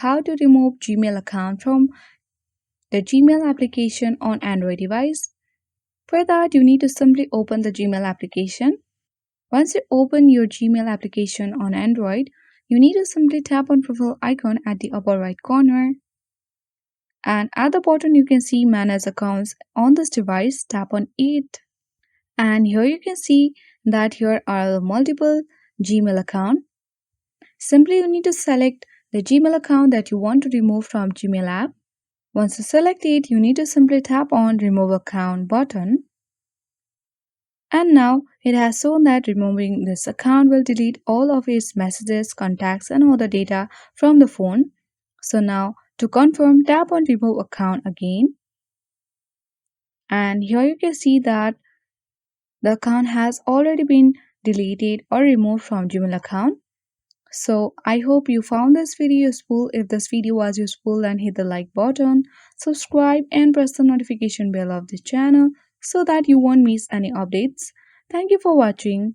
how to remove Gmail account from the Gmail application on Android device. For that, you need to simply open the Gmail application. Once you open your Gmail application on Android, you need to simply tap on profile icon at the upper right corner. And at the bottom, you can see manage accounts on this device. Tap on it. And here you can see that here are multiple Gmail accounts. Simply you need to select the Gmail account that you want to remove from Gmail app. Once you select it, you need to simply tap on remove account button. And now it has shown that removing this account will delete all of its messages, contacts and other data from the phone. So now to confirm, tap on remove account again. And here you can see that the account has already been deleted or removed from Gmail account. So I hope you found this video useful. If this video was useful, then hit the like button, subscribe and press the notification bell of the channel so that you won't miss any updates. Thank you for watching.